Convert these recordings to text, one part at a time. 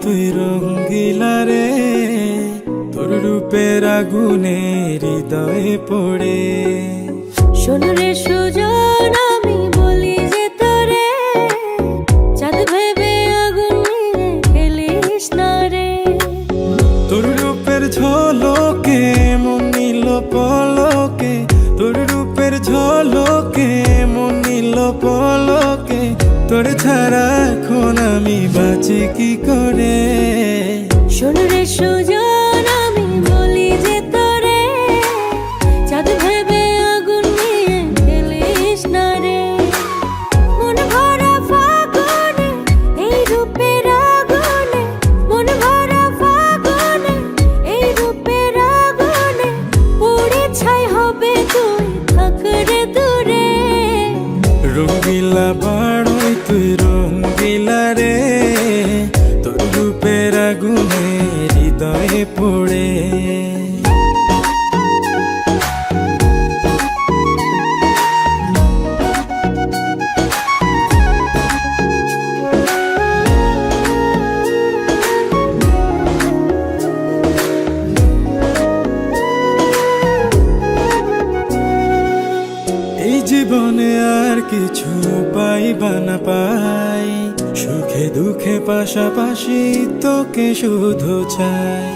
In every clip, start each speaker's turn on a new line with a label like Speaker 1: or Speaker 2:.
Speaker 1: তুই রঙ্গিলা রে, তোর রূপের আগুনে হৃদয়ে পড়ে।
Speaker 2: শোন রে সুজন, আমি বলি যে তোরে, চাঁদ ভেবে আগুন নিয়ে খেলিস না রে।
Speaker 1: তোর রূপের ঝলকে মন নিল পলকে, তোর রূপের ঝলকে মন নিল পলকে। তোর ছাড়া এখন আমি বাঁচি কি করে।
Speaker 2: শোন রে সুজন, আমি বলি যে তোরে, চাঁদ ভেবে আগুন নিয়ে খেলিস না রে। মন ভরা ফাগুনে এই রূপের আগুনে, মন ভরা ফাগুনে এই রূপের আগুনে, পুড়ে ছাই হবে তুই থাক রে দূরে।
Speaker 1: রঙ্গিলা বাড়ই তুই রঙ্গিলা রে, তোর রূপের আগুনে হৃদয়ে পড়ে। এই জীবনে আর কিছু পাইবা না পাই, সুখে দুঃখে পাশাপাশি তোকে শুধু চাই।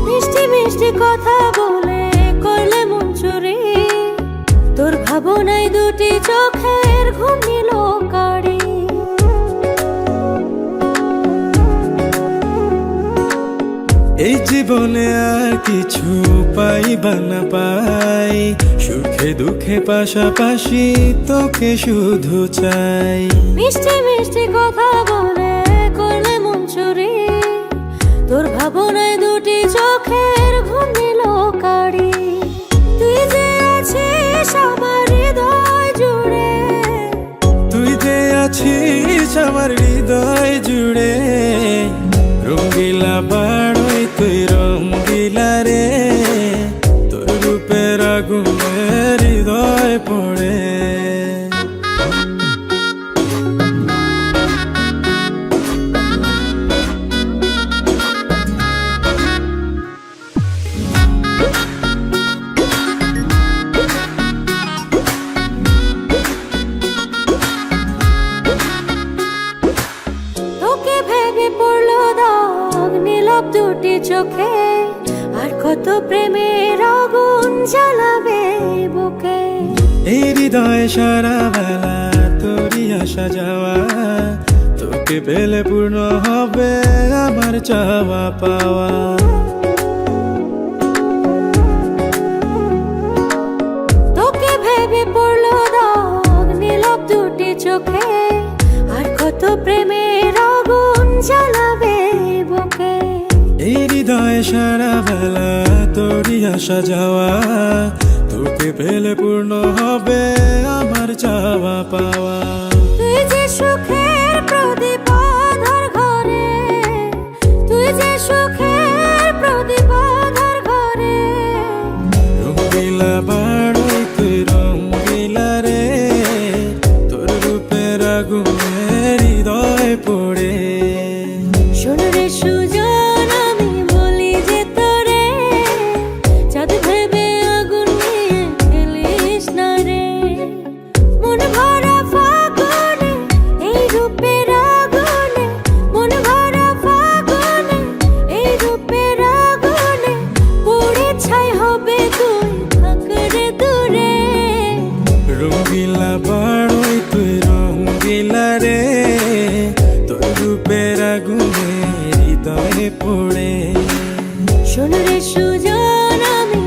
Speaker 2: মিষ্টি মিষ্টি কথা বলে করলে মন চুরি, তোর ভাবনায় দুটি চোখের ঘুম নিল কাড়ি।
Speaker 1: এই জীবনে আর কিছু পাইবা না পাই, সুখে দুঃখে পাশাপাশি তোকে শুধু চাই।
Speaker 2: মিষ্টি মিষ্টি কথা বলে করলে মন চুরি, তোর ভাবনায় দুটি চোখের ঘুম নিল কাড়ি। তুই যে আছিস আমার হৃদয় জুড়ে,
Speaker 1: তুই যে আছিস আমার হৃদয় জুড়ে। রঙ্গিলা বাড়ই তুই রঙ্গিলা রে, তোর রূপের আগুনে হৃদয় পড়ে।
Speaker 2: তোকে ভেবে পড়লো দাগ নীলব দুটি চোখে, আর কত প্রেমের আগুন জ্বালাবে বুকে।
Speaker 1: এই হৃদয় সারা বেলা তোরই আসা যাওয়া, তোকে পেলে পূর্ণ হবে আমার চাওয়া পাওয়া।
Speaker 2: তোকে ভেবে পড়লো দাগ নীলব দুটি চোখে, আর কত প্রেমের আগুন জ্বালাবে বুকে।
Speaker 1: এই হৃদয় সারা বেলা তোরই আসা যাওয়া, তোকে পেলে পূর্ণ হবে আমার চাওয়া পাওয়া।
Speaker 2: তুই যে সুখের প্রদীপ আধার ঘরে, তুই যে সুখের প্রদীপ আধার ঘরে।
Speaker 1: রঙ্গিলা বাড়ই তুই রঙ্গিলা রে, তোর রূপের আগুনে হৃদয় পড়ে।
Speaker 2: শোন রে সুজন, আমি বলি যে তোরে, চাঁদ ভেবে আগুন নিয়ে খেলিস না রে। মন ভরা ফাগুনে এই রূপের আগুনে, মন ভরা ফাগুনে এই রূপের আগুনে, পুড়ে ছাই হবে তুই থাক রে দূরে।
Speaker 1: রঙ্গিলা বাড়ই তুই রঙ্গিলা রে, তোর রূপের আগুনে হৃদয়ে পড়ে।
Speaker 2: শোন রে সুজন, আমি